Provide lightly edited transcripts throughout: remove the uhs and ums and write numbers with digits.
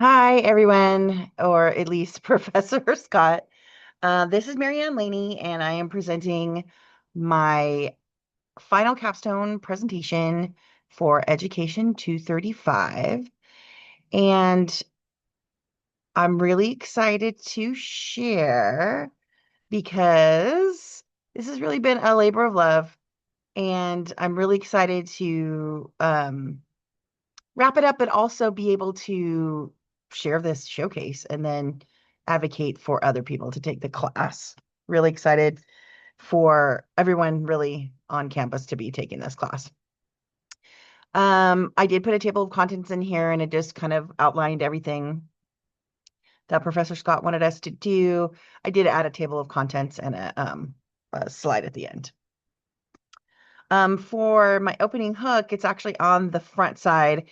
Hi, everyone, or at least Professor Scott. This is Marianne Laney, and I am presenting my final capstone presentation for Education 235. And I'm really excited to share because this has really been a labor of love, and I'm really excited to wrap it up, but also be able to share this showcase and then advocate for other people to take the class. Really excited for everyone really on campus to be taking this class. I did put a table of contents in here and it just kind of outlined everything that Professor Scott wanted us to do. I did add a table of contents and a slide at the end. For my opening hook, it's actually on the front side.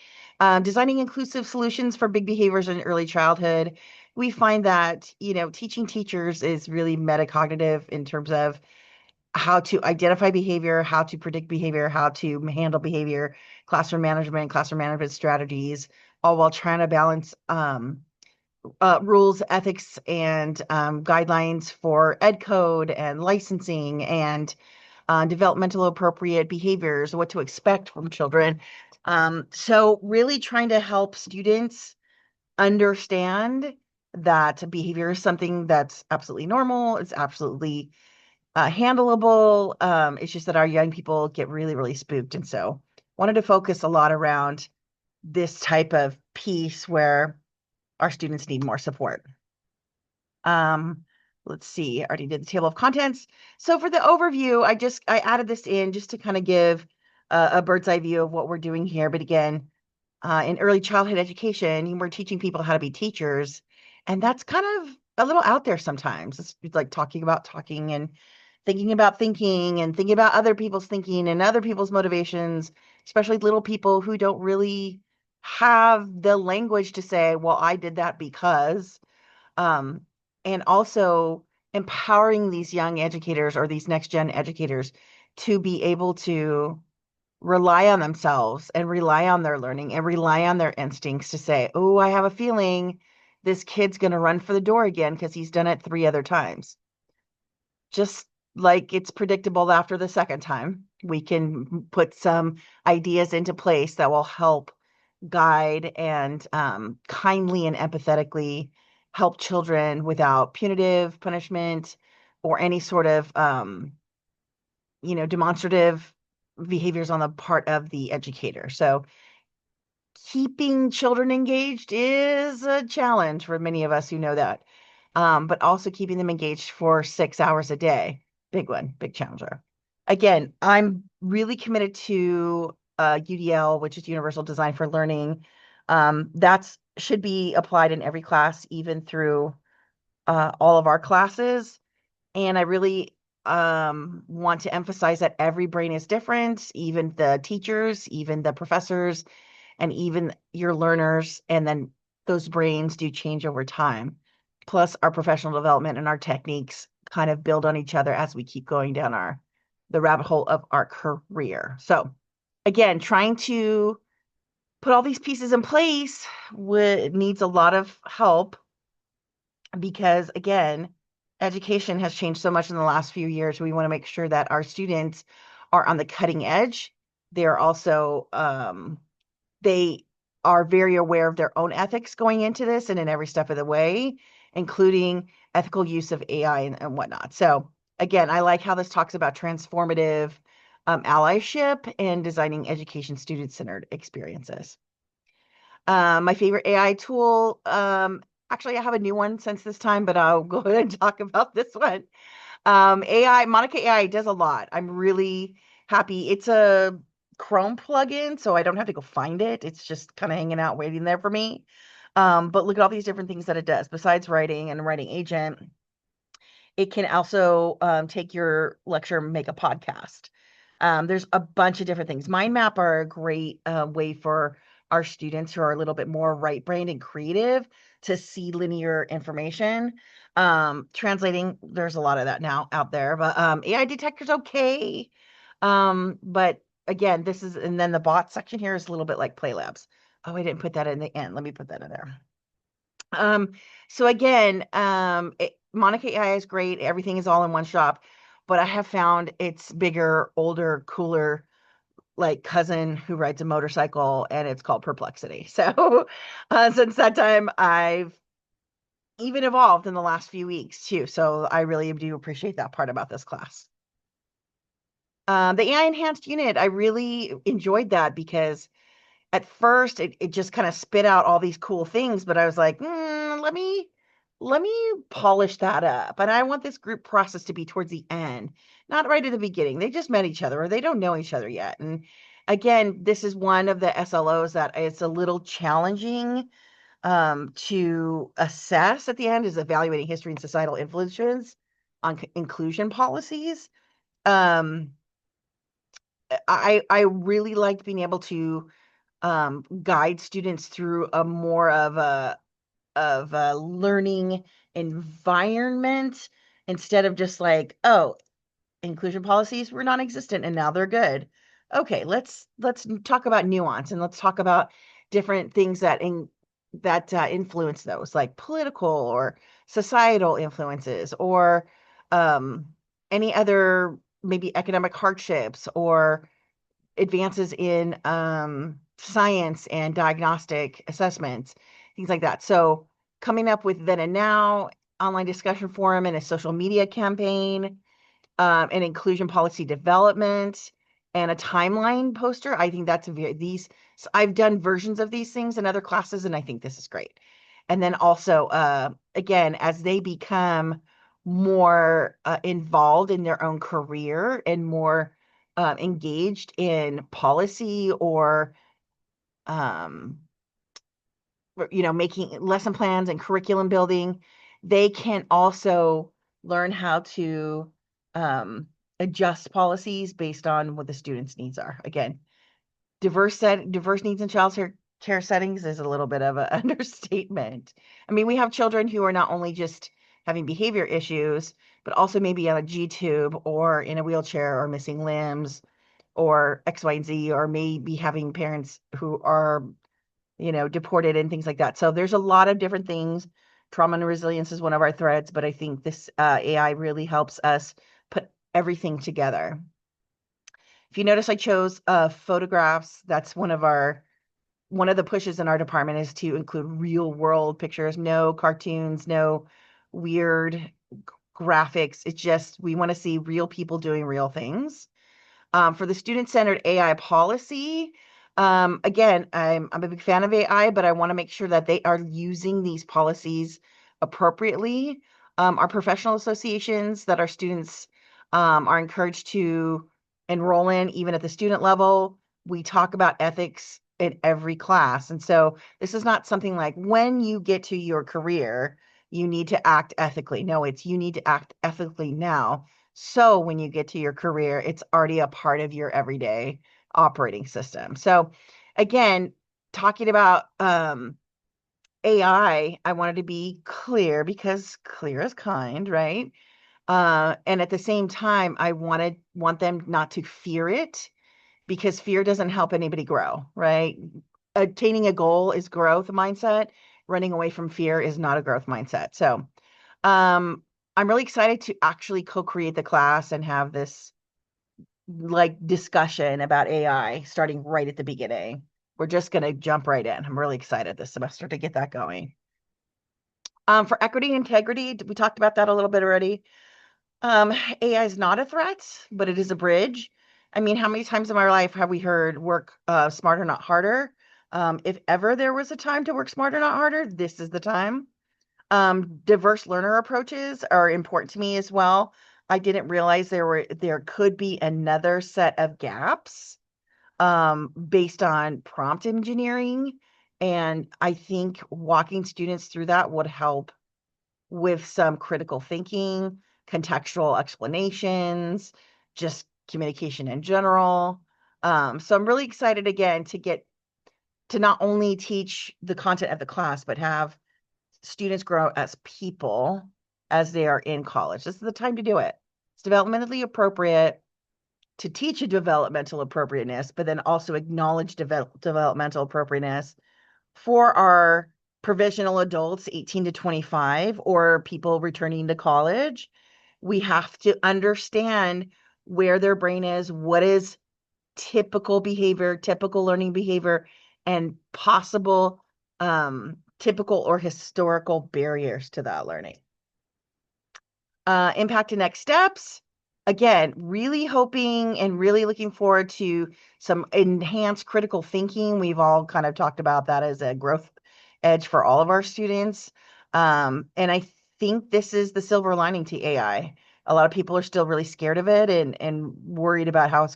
Designing inclusive solutions for big behaviors in early childhood. We find that, teaching teachers is really metacognitive in terms of how to identify behavior, how to predict behavior, how to handle behavior, classroom management strategies, all while trying to balance rules, ethics, and guidelines for ed code and licensing and developmental appropriate behaviors, what to expect from children. So really trying to help students understand that behavior is something that's absolutely normal. It's absolutely handleable. It's just that our young people get really, really spooked. And so wanted to focus a lot around this type of piece where our students need more support. Um, let's see, I already did the table of contents. So for the overview, I added this in just to kind of give a bird's eye view of what we're doing here. But again, in early childhood education, we're teaching people how to be teachers, and that's kind of a little out there sometimes. It's like talking about talking and thinking and thinking about other people's thinking and other people's motivations, especially little people who don't really have the language to say, well, I did that because um, and also empowering these young educators or these next gen educators to be able to rely on themselves and rely on their learning and rely on their instincts to say, oh, I have a feeling this kid's going to run for the door again because he's done it 3 other times. Just like it's predictable after the second time, we can put some ideas into place that will help guide and kindly and empathetically help children without punitive punishment or any sort of demonstrative behaviors on the part of the educator. So keeping children engaged is a challenge for many of us who know that. But also keeping them engaged for 6 hours a day, big one, big challenger. Again, I'm really committed to UDL, which is Universal Design for Learning. That's should be applied in every class, even through all of our classes. And I really want to emphasize that every brain is different, even the teachers, even the professors, and even your learners. And then those brains do change over time. Plus, our professional development and our techniques kind of build on each other as we keep going down the rabbit hole of our career. So, again, trying to put all these pieces in place needs a lot of help because again, education has changed so much in the last few years. We want to make sure that our students are on the cutting edge. They're also they are very aware of their own ethics going into this and in every step of the way, including ethical use of AI and whatnot. So again, I like how this talks about transformative allyship and designing education student-centered experiences. My favorite AI tool, actually, I have a new one since this time, but I'll go ahead and talk about this one. Monica AI does a lot. I'm really happy. It's a Chrome plugin, so I don't have to go find it. It's just kind of hanging out, waiting there for me. But look at all these different things that it does. Besides writing and writing agent, it can also take your lecture and make a podcast. There's a bunch of different things. Mind map are a great way for our students who are a little bit more right-brained and creative to see linear information. Translating, there's a lot of that now out there, but AI detector's okay. But again, this is, and then the bot section here is a little bit like Play Labs. Oh, I didn't put that in the end. Let me put that in there. Um, so again, Monica AI is great. Everything is all in one shop, but I have found it's bigger, older, cooler, like cousin who rides a motorcycle, and it's called Perplexity. So since that time, I've even evolved in the last few weeks too. So I really do appreciate that part about this class. The AI enhanced unit, I really enjoyed that because at first it just kind of spit out all these cool things, but I was like, let me polish that up. And I want this group process to be towards the end, not right at the beginning. They just met each other or they don't know each other yet. And again, this is one of the SLOs that it's a little challenging to assess at the end, is evaluating history and societal influences on inclusion policies. Um, I really liked being able to guide students through a more of a learning environment instead of just like, oh, inclusion policies were non-existent and now they're good. Okay, let's talk about nuance, and let's talk about different things that influence those, like political or societal influences, or um, any other maybe economic hardships or advances in science and diagnostic assessments, things like that. So coming up with then and now online discussion forum and a social media campaign, and inclusion policy development, and a timeline poster. I think that's these. So I've done versions of these things in other classes, and I think this is great. And then also, again, as they become more involved in their own career and more engaged in policy or um, making lesson plans and curriculum building, they can also learn how to um, adjust policies based on what the students' needs are. Again, diverse needs in child care settings is a little bit of an understatement. I mean, we have children who are not only just having behavior issues, but also maybe on a G tube or in a wheelchair or missing limbs or X, Y, and Z, or maybe having parents who are deported and things like that. So there's a lot of different things. Trauma and resilience is one of our threads, but I think this AI really helps us put everything together. If you notice, I chose photographs. That's one of the pushes in our department, is to include real world pictures, no cartoons, no weird graphics. It's just, we want to see real people doing real things. For the student-centered AI policy, again, I'm a big fan of AI, but I want to make sure that they are using these policies appropriately. Our professional associations that our students are encouraged to enroll in, even at the student level, we talk about ethics in every class. And so this is not something like, when you get to your career, you need to act ethically. No, it's, you need to act ethically now. So when you get to your career, it's already a part of your everyday operating system. So again, talking about AI, I wanted to be clear because clear is kind, right? And at the same time, I want them not to fear it, because fear doesn't help anybody grow, right? Attaining a goal is growth mindset. Running away from fear is not a growth mindset. So um, I'm really excited to actually co-create the class and have this like discussion about AI starting right at the beginning. We're just going to jump right in. I'm really excited this semester to get that going. For equity and integrity, we talked about that a little bit already. AI is not a threat, but it is a bridge. I mean, how many times in my life have we heard work smarter, not harder? If ever there was a time to work smarter, not harder, this is the time. Diverse learner approaches are important to me as well. I didn't realize there could be another set of gaps based on prompt engineering. And I think walking students through that would help with some critical thinking, contextual explanations, just communication in general. So I'm really excited again to get to not only teach the content of the class, but have students grow as people as they are in college. This is the time to do it. It's developmentally appropriate. to teach a developmental appropriateness, but then also acknowledge developmental appropriateness for our provisional adults 18 to 25 or people returning to college. We have to understand where their brain is, what is typical behavior, typical learning behavior, and possible typical or historical barriers to that learning. Impact and next steps. Again, really hoping and really looking forward to some enhanced critical thinking. We've all kind of talked about that as a growth edge for all of our students. And I think this is the silver lining to AI. A lot of people are still really scared of it and worried about how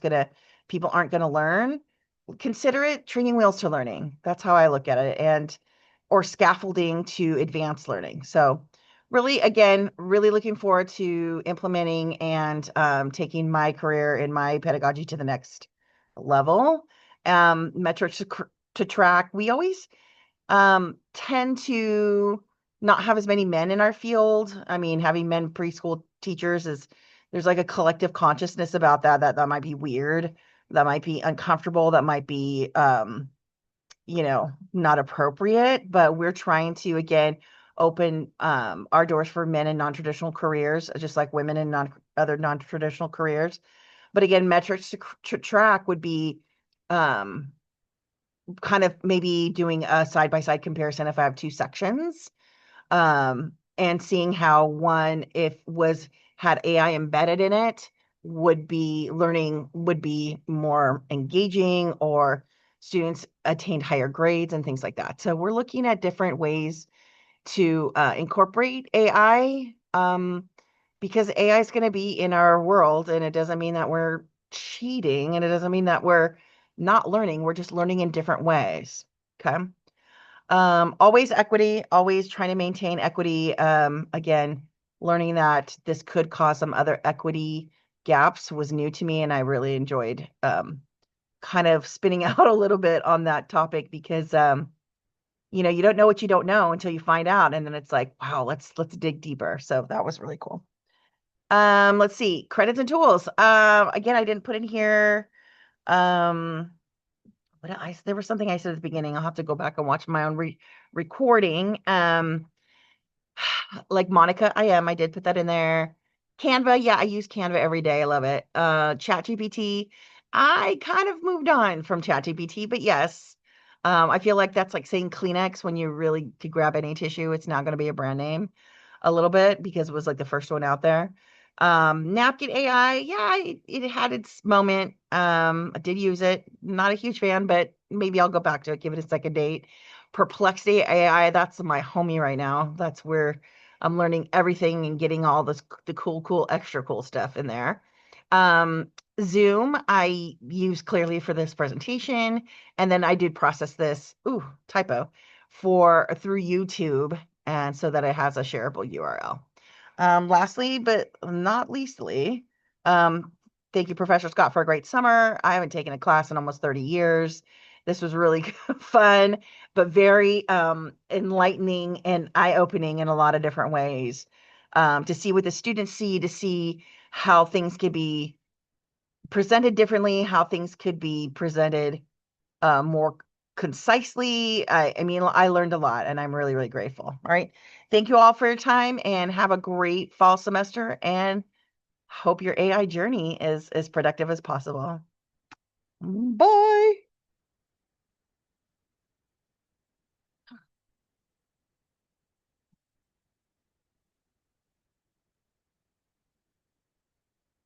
people aren't going to learn. Consider it training wheels to learning. That's how I look at it, or scaffolding to advanced learning. So really, again, really looking forward to implementing and taking my career and my pedagogy to the next level. Metrics to track. We always tend to not have as many men in our field. I mean, having men preschool teachers there's like a collective consciousness about that might be weird, that might be uncomfortable, that might be not appropriate, but we're trying to, again, open our doors for men in non-traditional careers, just like women in other non-traditional careers. But again, metrics to track would be kind of maybe doing a side-by-side comparison if I have two sections, and seeing how one, had AI embedded in it, learning would be more engaging, or students attained higher grades and things like that. So we're looking at different ways to incorporate AI, because AI is going to be in our world, and it doesn't mean that we're cheating, and it doesn't mean that we're not learning. We're just learning in different ways. Okay. Always equity, always trying to maintain equity. Again, learning that this could cause some other equity gaps was new to me, and I really enjoyed kind of spinning out a little bit on that topic, because you don't know what you don't know until you find out, and then it's like, wow, let's dig deeper. So that was really cool. Let's see, credits and tools. Again, I didn't put in here. There was something I said at the beginning. I'll have to go back and watch my own recording. Like Monica, I did put that in there. Canva, yeah, I use Canva every day. I love it. ChatGPT, I kind of moved on from ChatGPT, but yes, I feel like that's like saying Kleenex when you really could grab any tissue. It's now going to be a brand name a little bit because it was like the first one out there. Napkin AI, yeah, it had its moment. I did use it. Not a huge fan, but maybe I'll go back to it, give it a second date. Perplexity AI, that's my homie right now. That's where I'm learning everything and getting all the cool, extra cool stuff in there. Zoom, I use clearly for this presentation, and then I did process this, typo, through YouTube, and so that it has a shareable URL. Lastly, but not leastly, thank you, Professor Scott, for a great summer. I haven't taken a class in almost 30 years. This was really fun, but very enlightening and eye-opening in a lot of different ways, to see what the students see, to see how things could be presented differently, how things could be presented more concisely. I mean, I learned a lot, and I'm really, really grateful. All right. Thank you all for your time, and have a great fall semester, and hope your AI journey is as productive as possible. Bye.